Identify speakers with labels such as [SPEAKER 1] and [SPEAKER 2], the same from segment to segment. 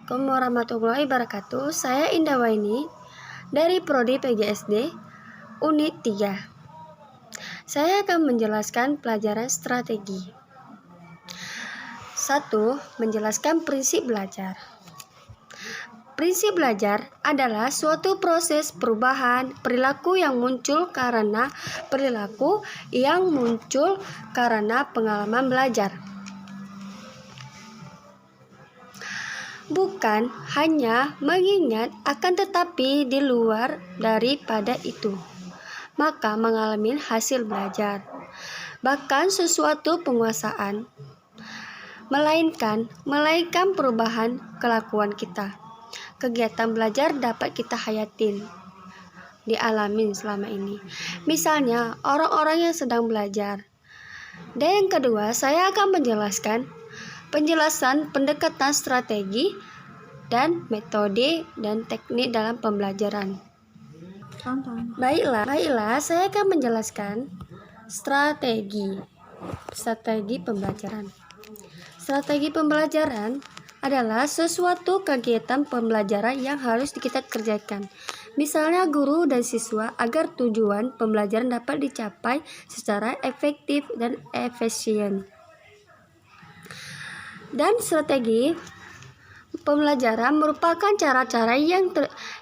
[SPEAKER 1] Assalamualaikum warahmatullahi wabarakatuh. Saya Indah Waini dari Prodi PGSD Unit 3. Saya akan menjelaskan pelajaran strategi. 1. Menjelaskan prinsip belajar. Prinsip belajar adalah suatu proses perubahan perilaku yang muncul karena pengalaman belajar. Bukan hanya mengingat, akan tetapi di luar daripada itu, maka mengalami hasil belajar. Bahkan sesuatu penguasaan, melainkan perubahan kelakuan kita. Kegiatan belajar dapat kita hayatin, dialamin selama ini. Misalnya, orang-orang yang sedang belajar. Dan yang kedua, saya akan menjelaskan penjelasan pendekatan strategi dan metode dan teknik dalam pembelajaran. Baiklah, saya akan menjelaskan strategi pembelajaran. Strategi pembelajaran adalah sesuatu kegiatan pembelajaran yang harus kita kerjakan. Misalnya guru dan siswa agar tujuan pembelajaran dapat dicapai secara efektif dan efisien. Dan strategi pembelajaran merupakan cara-cara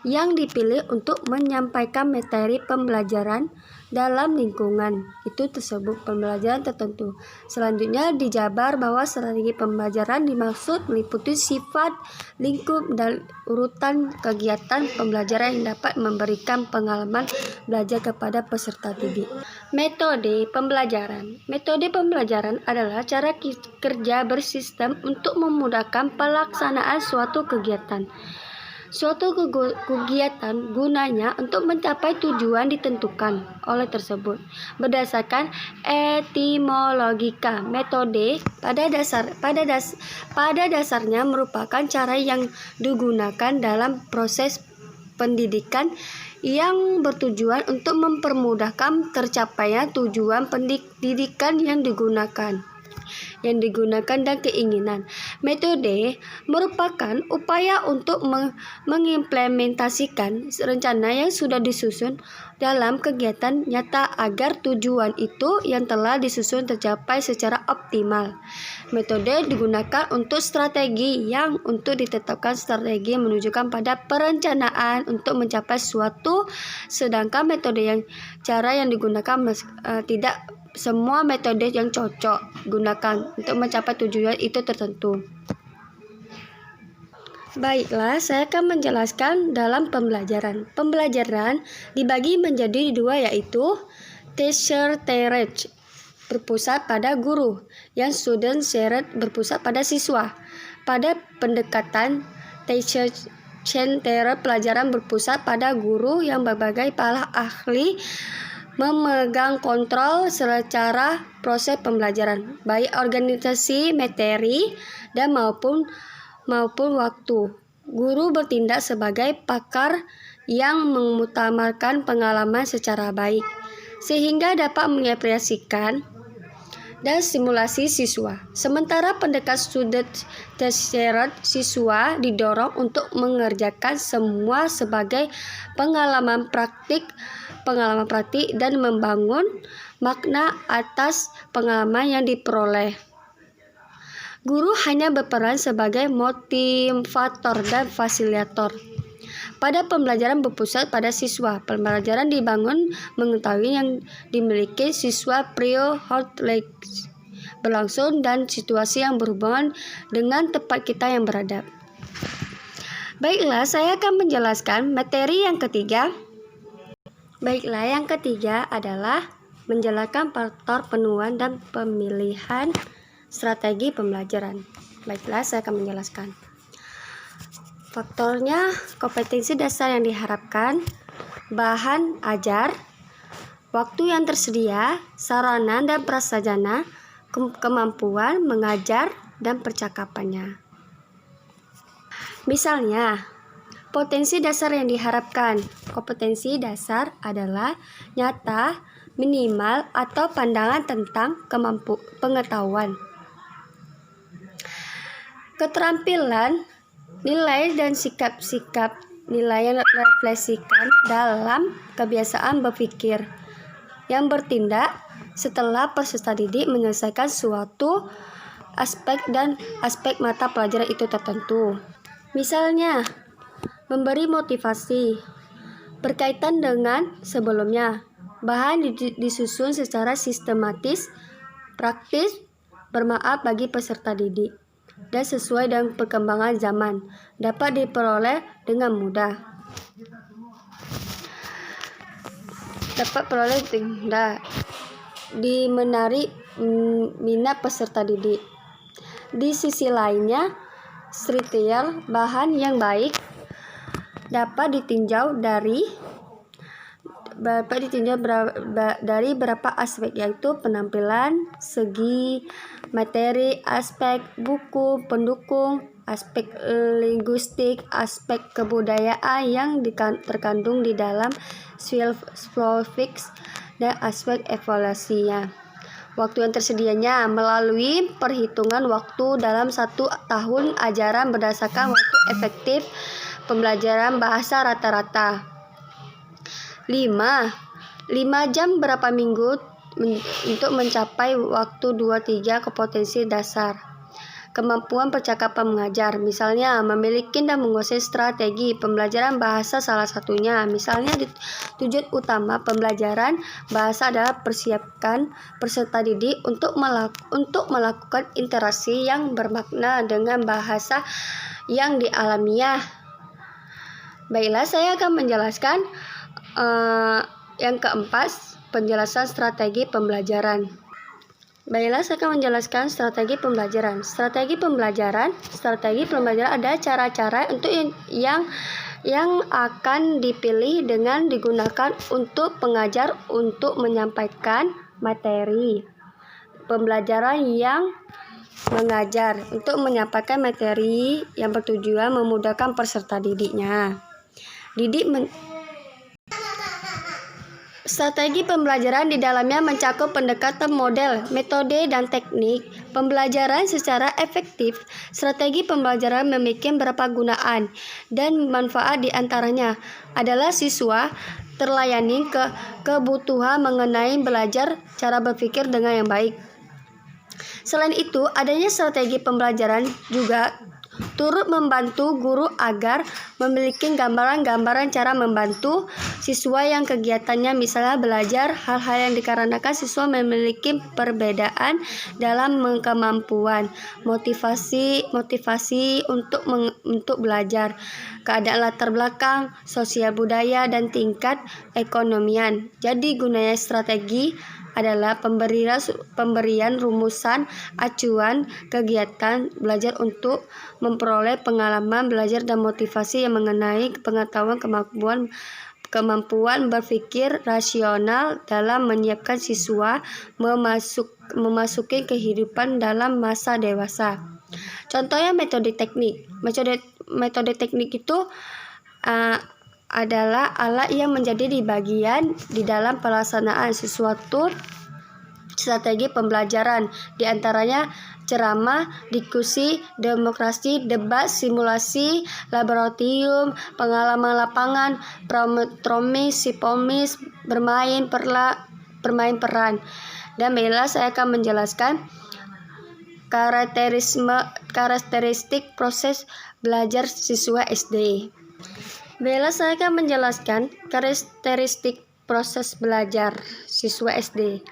[SPEAKER 1] yang dipilih untuk menyampaikan materi pembelajaran dalam lingkungan itu tersebut pembelajaran tertentu. Selanjutnya dijabar bahwa strategi pembelajaran dimaksud meliputi sifat, lingkup, dan urutan kegiatan pembelajaran yang dapat memberikan pengalaman belajar kepada peserta didik. Metode pembelajaran adalah cara kerja bersistem untuk memudahkan pelaksanaan suatu kegiatan. Suatu kegiatan gunanya untuk mencapai tujuan ditentukan oleh tersebut. Berdasarkan etimologika, metode pada dasarnya merupakan cara yang digunakan dalam proses pendidikan yang bertujuan untuk mempermudahkan tercapainya tujuan pendidikan yang digunakan dan keinginan. Metode merupakan upaya untuk mengimplementasikan rencana yang sudah disusun dalam kegiatan nyata agar tujuan itu yang telah disusun tercapai secara optimal. Metode digunakan untuk strategi yang untuk ditetapkan strategi menunjukkan pada perencanaan untuk mencapai suatu, sedangkan cara yang digunakan tidak semua metode yang cocok gunakan untuk mencapai tujuan itu tertentu. Baiklah, saya akan menjelaskan dalam pembelajaran. Pembelajaran dibagi menjadi dua, yaitu teacher-centered berpusat pada guru, yang student-centered berpusat pada siswa. Pada pendekatan teacher-centered, pelajaran berpusat pada guru yang berbagai para ahli memegang kontrol secara proses pembelajaran, baik organisasi, materi, dan maupun waktu. Guru bertindak sebagai pakar yang mengutamakan pengalaman secara baik, sehingga dapat mengapresiasikan dan stimulasi siswa. Sementara pendekatan student-centered, siswa didorong untuk mengerjakan semua sebagai pengalaman praktik dan membangun makna atas pengalaman yang diperoleh. Guru hanya berperan sebagai motivator dan fasilitator. Pada pembelajaran berpusat pada siswa, pembelajaran dibangun mengetahui yang dimiliki siswa prioritas berlangsung dan situasi yang berhubungan dengan tempat kita yang berada. Baiklah, saya akan menjelaskan materi yang ketiga. Yang ketiga adalah menjelaskan faktor penuan dan pemilihan strategi pembelajaran. Baiklah, saya akan menjelaskan. Faktornya, kompetensi dasar yang diharapkan, bahan ajar, waktu yang tersedia, sarana dan prasarana, kemampuan mengajar, dan percakapannya. Misalnya, potensi dasar yang diharapkan. Kompetensi dasar adalah nyata, minimal, atau pandangan tentang pengetahuan. Keterampilan Nilai dan sikap-sikap nilai yang refleksikan dalam kebiasaan berpikir yang bertindak setelah peserta didik menyelesaikan suatu aspek mata pelajaran itu tertentu. Misalnya, memberi motivasi berkaitan dengan sebelumnya. Bahan disusun secara sistematis, praktis, bermanfaat bagi peserta didik, dan sesuai dengan perkembangan zaman, dapat diperoleh dengan mudah. Menarik minat peserta didik. Di sisi lainnya, kriteria bahan yang baik dapat ditinjau dari beberapa aspek, yaitu penampilan, segi, materi, aspek buku pendukung, aspek linguistik, aspek kebudayaan yang terkandung di dalam Spellfix, dan aspek evaluasinya. Waktu yang tersedianya melalui perhitungan waktu dalam 1 tahun ajaran berdasarkan waktu efektif pembelajaran bahasa rata-rata. 5 jam berapa minggu untuk mencapai waktu 2-3 kompetensi dasar. Kemampuan percakapan mengajar, misalnya memiliki dan menguasai strategi pembelajaran bahasa salah satunya. Misalnya tujuan utama pembelajaran bahasa adalah persiapkan peserta didik untuk melakukan interaksi yang bermakna dengan bahasa yang dialaminya. Baiklah, saya akan menjelaskan yang keempat, penjelasan strategi pembelajaran. Strategi pembelajaran ada cara-cara untuk yang akan dipilih dengan digunakan untuk pengajar untuk menyampaikan materi pembelajaran yang mengajar untuk menyampaikan materi yang bertujuan memudahkan peserta didiknya. Strategi pembelajaran di dalamnya mencakup pendekatan model, metode, dan teknik pembelajaran secara efektif. Strategi pembelajaran memiliki beberapa gunaan dan manfaat, di antaranya adalah siswa terlayani kebutuhan mengenai belajar cara berpikir dengan yang baik. Selain itu, adanya strategi pembelajaran juga turut membantu guru agar memiliki gambaran cara membantu siswa yang kegiatannya misalnya belajar hal-hal yang dikarenakan siswa memiliki perbedaan dalam kemampuan, motivasi untuk belajar, keadaan latar belakang, sosial budaya, dan tingkat ekonomian. Jadi gunanya strategi adalah pemberian rumusan acuan kegiatan belajar untuk memperoleh pengalaman belajar dan motivasi yang mengenai pengetahuan kemampuan berpikir rasional dalam menyiapkan siswa memasuki kehidupan dalam masa dewasa. Contohnya metode teknik. Metode teknik itu adalah alat yang menjadi bagian di dalam pelaksanaan sesuatu strategi pembelajaran, di antaranya ceramah, diskusi, demonstrasi, debat, simulasi, laboratorium, pengalaman lapangan, promis, bermain peran. Dan baiklah, saya akan menjelaskan karakteristik proses belajar siswa SD. Baiklah, saya akan menjelaskan karakteristik proses belajar siswa SD.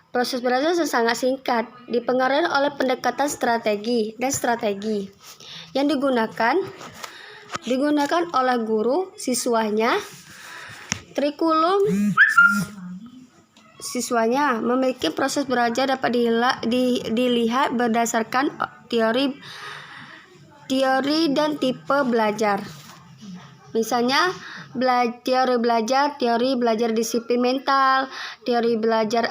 [SPEAKER 1] Proses belajar sangat singkat, dipengaruhi oleh pendekatan strategi yang digunakan oleh guru siswanya. Kurikulum siswanya memiliki proses belajar dapat dilihat berdasarkan teori dan tipe belajar. Misalnya, teori belajar disiplin mental, teori belajar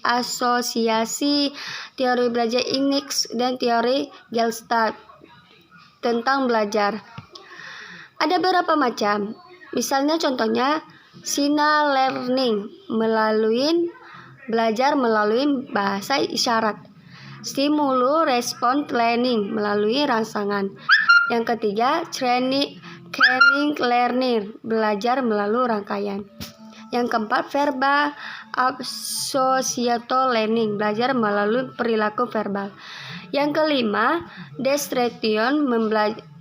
[SPEAKER 1] asosiasi, teori belajar Enix, dan teori Gestalt tentang belajar. Ada beberapa macam. Misalnya contohnya, Sina Learning belajar melalui bahasa isyarat. Stimulus Response Learning melalui rangsangan. Yang ketiga, training learning, belajar melalui rangkaian. Yang keempat, verbal associative learning, belajar melalui perilaku verbal. Yang kelima, demonstration,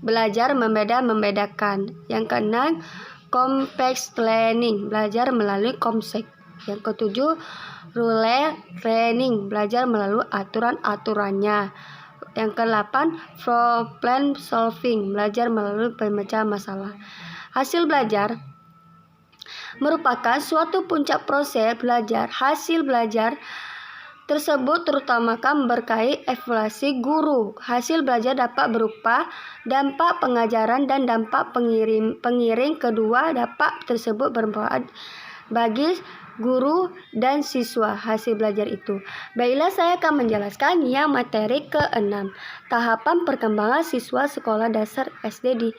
[SPEAKER 1] belajar membedakan. Yang keenam, complex learning, belajar melalui konsep. Yang ketujuh, rule learning, belajar melalui aturan-aturannya. Yang ke-8, problem solving, belajar melalui pemecahan masalah. Hasil belajar merupakan suatu puncak proses belajar. Hasil belajar tersebut terutama berkait evaluasi guru. Hasil belajar dapat berupa dampak pengajaran dan dampak pengiring. Kedua dampak tersebut bermanfaat bagi guru dan siswa. Hasil belajar itu. Baiklah, saya akan menjelaskan yang materi ke-6. Tahapan perkembangan siswa sekolah dasar SD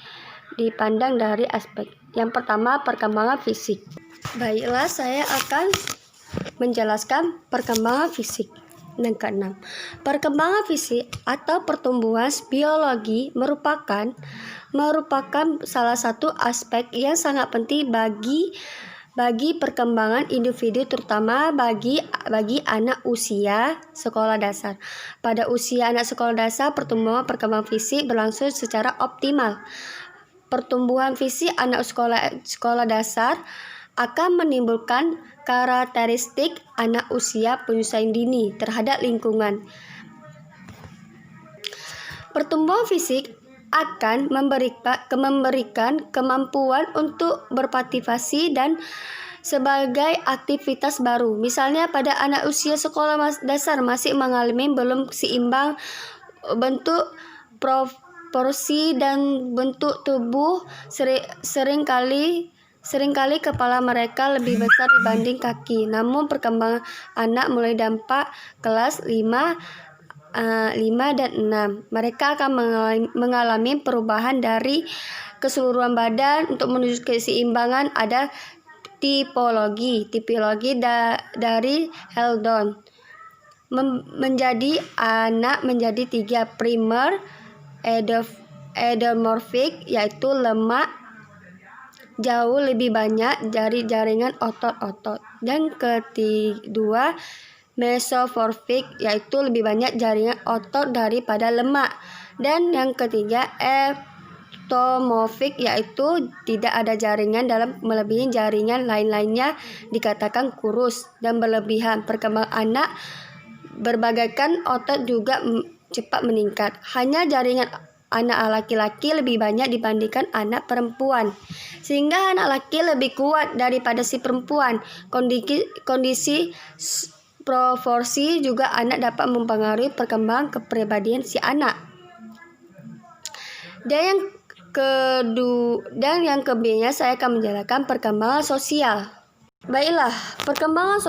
[SPEAKER 1] dipandang dari aspek. Yang pertama, perkembangan fisik. Baiklah, saya akan menjelaskan perkembangan fisik. Yang ke-6, perkembangan fisik atau pertumbuhan biologi merupakan salah satu aspek yang sangat penting bagi perkembangan individu, terutama bagi anak usia sekolah dasar. Pada usia anak sekolah dasar, perkembangan fisik berlangsung secara optimal. Pertumbuhan fisik anak sekolah dasar akan menimbulkan karakteristik anak usia penyusuan dini terhadap lingkungan. Pertumbuhan fisik akan memberikan kemampuan untuk berpartisipasi dan sebagai aktivitas baru. Misalnya pada anak usia sekolah dasar masih mengalami belum seimbang bentuk, proporsi dan bentuk tubuh, seringkali kepala mereka lebih besar dibanding kaki. Namun perkembangan anak mulai dampak kelas 5 dan 6. Mereka akan mengalami perubahan dari keseluruhan badan. Untuk menuju keseimbangan ada tipologi dari Haldon menjadi 3 primer endomorfik, yaitu lemak jauh lebih banyak dari jaringan otot-otot. Dan kedua, mesomorfik, yaitu lebih banyak jaringan otot daripada lemak. Dan yang ketiga, ektomorfik, yaitu tidak ada jaringan dalam melebihi jaringan lain-lainnya, dikatakan kurus dan berlebihan. Perkembangan anak berbagaikan otot juga cepat meningkat. Hanya jaringan anak laki-laki lebih banyak dibandingkan anak perempuan, sehingga anak laki lebih kuat daripada si perempuan. Kondisi proporsi juga anak dapat mempengaruhi perkembangan kepribadian si anak. Dan yang keberikutnya saya akan menjelaskan perkembangan sosial. Baiklah, perkembangan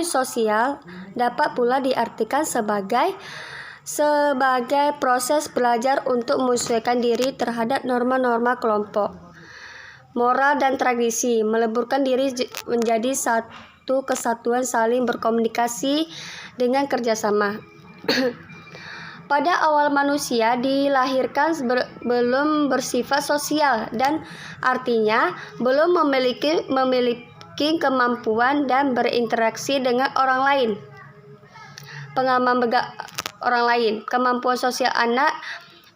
[SPEAKER 1] sosial dapat pula diartikan sebagai proses belajar untuk menyesuaikan diri terhadap norma-norma kelompok, moral dan tradisi, meleburkan diri menjadi satu kesatuan, saling berkomunikasi dengan kerjasama. Pada awal manusia dilahirkan belum bersifat sosial, dan artinya belum memiliki kemampuan dan berinteraksi dengan orang lain. Kemampuan sosial anak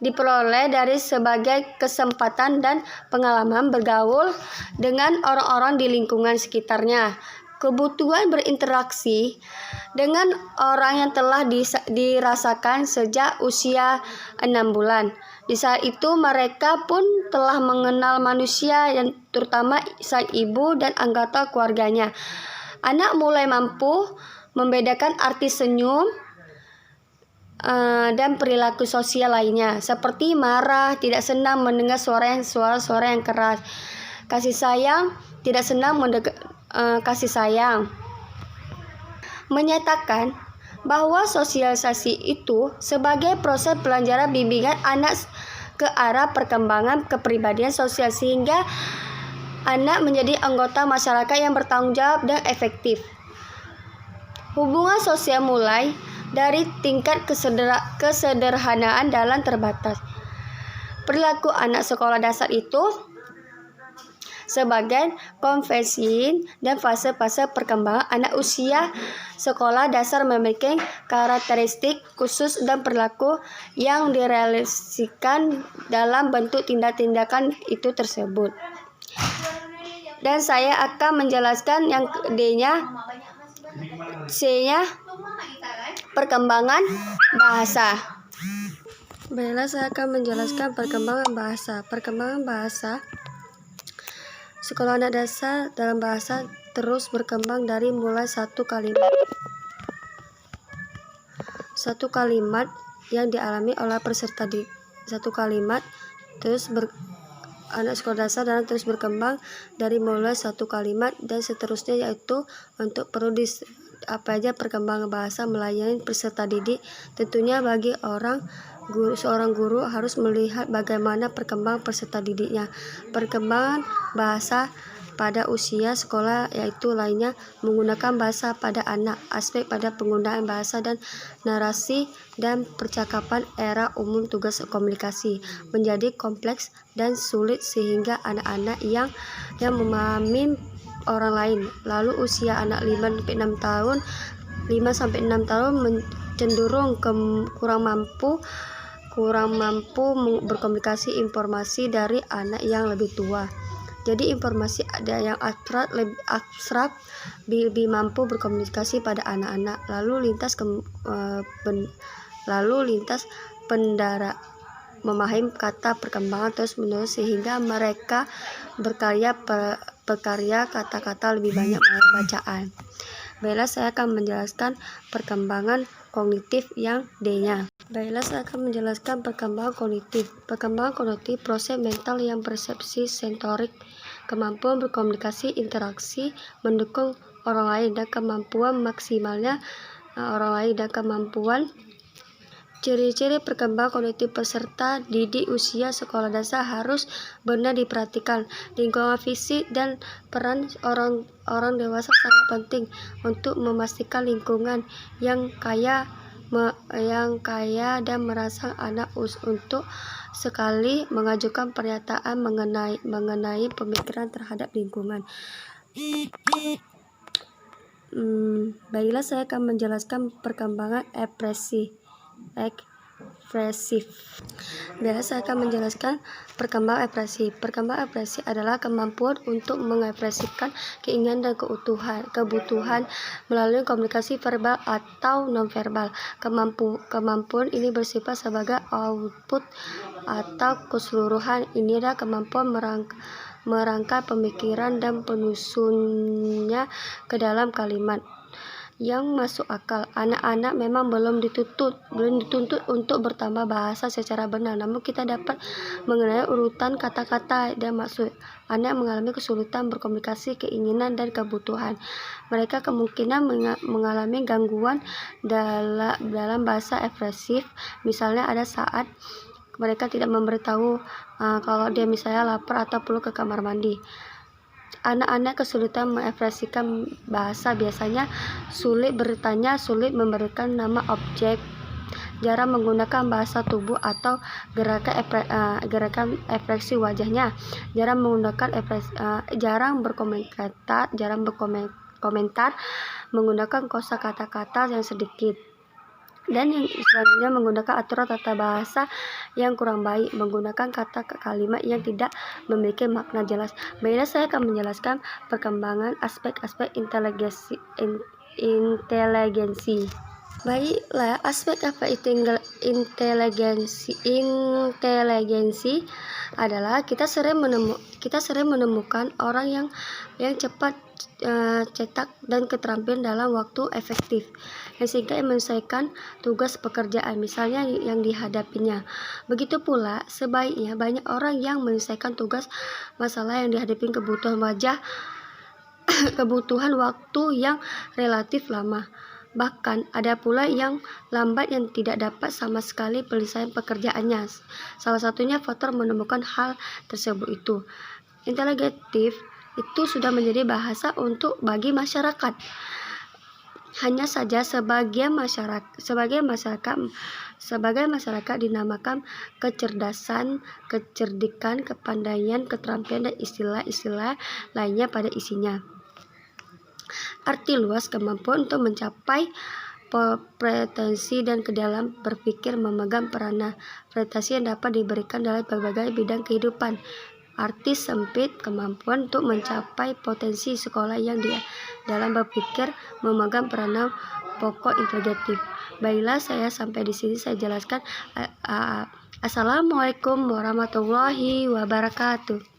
[SPEAKER 1] diperoleh dari sebagai kesempatan dan pengalaman bergaul dengan orang-orang di lingkungan sekitarnya. Kebutuhan berinteraksi dengan orang yang telah dirasakan sejak usia 6 bulan. Di saat itu mereka pun telah mengenal manusia, yang terutama sang ibu dan anggota keluarganya. Anak mulai mampu membedakan arti senyum dan perilaku sosial lainnya, seperti marah, tidak senang mendengar suara yang keras, kasih sayang, tidak senang kasih sayang. Menyatakan bahwa sosialisasi itu sebagai proses pelajaran bimbingan anak ke arah perkembangan kepribadian sosial, sehingga anak menjadi anggota masyarakat yang bertanggung jawab dan efektif. Hubungan sosial mulai dari tingkat kesederhanaan dalam terbatas. Perilaku anak sekolah dasar itu sebagai konvensi dan fase-fase perkembangan anak usia sekolah dasar memiliki karakteristik khusus dan perilaku yang direalisasikan dalam bentuk tindak-tindakan itu tersebut. Dan saya akan menjelaskan yang D-nya, C-nya perkembangan bahasa. Baiklah, saya akan menjelaskan perkembangan bahasa. Perkembangan bahasa sekolah anak dasar dalam bahasa terus berkembang dari mulai satu kalimat yang dialami oleh peserta di satu kalimat anak sekolah dasar dan terus berkembang dari mulai satu kalimat dan seterusnya, yaitu untuk perlu apa aja perkembangan bahasa melayani peserta didik. Tentunya bagi seorang guru harus melihat bagaimana perkembangan peserta didiknya. Perkembangan bahasa pada usia sekolah yaitu lainnya menggunakan bahasa pada anak, aspek pada penggunaan bahasa dan narasi dan percakapan era umum. Tugas komunikasi menjadi kompleks dan sulit sehingga anak-anak yang memahami orang lain. Lalu usia anak 5 sampai 6 tahun cenderung kurang mampu berkomunikasi informasi dari anak yang lebih tua. Jadi informasi ada yang abstrak lebih mampu berkomunikasi pada anak-anak. Lalu lintas pendara memahami kata perkembangan terus menerus sehingga mereka berkarya kata-kata lebih banyak melalui bacaan. Baiklah, saya akan menjelaskan perkembangan kognitif yang D-nya. Baiklah, saya akan menjelaskan perkembangan kognitif. Perkembangan kognitif proses mental yang persepsi sensorik, kemampuan berkomunikasi, interaksi, mendukung orang lain dan kemampuan maksimalnya orang lain dan kemampuan. Ciri-ciri perkembangan kognitif peserta didik usia sekolah dasar harus benar diperhatikan. Lingkungan fisik dan peran orang dewasa sangat penting untuk memastikan lingkungan yang kaya dan merangsang anak untuk sekali mengajukan pernyataan mengenai pemikiran terhadap lingkungan. Baiklah, saya akan menjelaskan perkembangan ekspresif. Biasa saya akan menjelaskan perkembangan ekspresif. Perkembangan ekspresif adalah kemampuan untuk mengekspresikan keinginan dan kebutuhan melalui komunikasi verbal atau nonverbal. Kemampuan ini bersifat sebagai output atau keseluruhan. Ini adalah kemampuan merangkai pemikiran dan penyusunnya ke dalam kalimat yang masuk akal. Anak-anak memang belum dituntut untuk bertambah bahasa secara benar, namun kita dapat mengenai urutan kata-kata dan maksud. Anak mengalami kesulitan berkomunikasi keinginan dan kebutuhan. Mereka kemungkinan mengalami gangguan dalam bahasa ekspresif. Misalnya ada saat mereka tidak memberitahu kalau dia misalnya lapar atau perlu ke kamar mandi. Anak-anak kesulitan mengekspresikan bahasa, biasanya sulit bertanya, sulit memberikan nama objek, jarang menggunakan bahasa tubuh atau gerakan ekspresi wajahnya, jarang berkomentar, menggunakan kosakata yang sedikit. Dan yang selanjutnya menggunakan aturan tata bahasa yang kurang baik, menggunakan kalimat yang tidak memiliki makna jelas. Baiklah, saya akan menjelaskan perkembangan aspek-aspek inteligensi. Baiklah, aspek apa itu inteligensi adalah kita sering menemukan orang yang cepat cetak dan keterampilan dalam waktu efektif, sehingga menyelesaikan tugas pekerjaan misalnya yang dihadapinya. Begitu pula sebaiknya banyak orang yang menyelesaikan tugas masalah yang dihadapi kebutuhan waktu yang relatif lama. Bahkan ada pula yang lambat yang tidak dapat sama sekali penyelesaian pekerjaannya. Salah satunya faktor menemukan hal tersebut itu. Inteligentif itu sudah menjadi bahasa bagi masyarakat. Hanya saja sebagai masyarakat dinamakan kecerdasan, kecerdikan, kepandaian, keterampilan, dan istilah-istilah lainnya pada isinya. Arti luas kemampuan untuk mencapai pretensi dan ke dalam berpikir memegang peranan prestasi yang dapat diberikan dalam berbagai bidang kehidupan. Arti sempit kemampuan untuk mencapai potensi sekolah yang dia dalam berpikir memegang peranan pokok integratif. Baiklah, saya sampai di sini saya jelaskan. Assalamualaikum warahmatullahi wabarakatuh.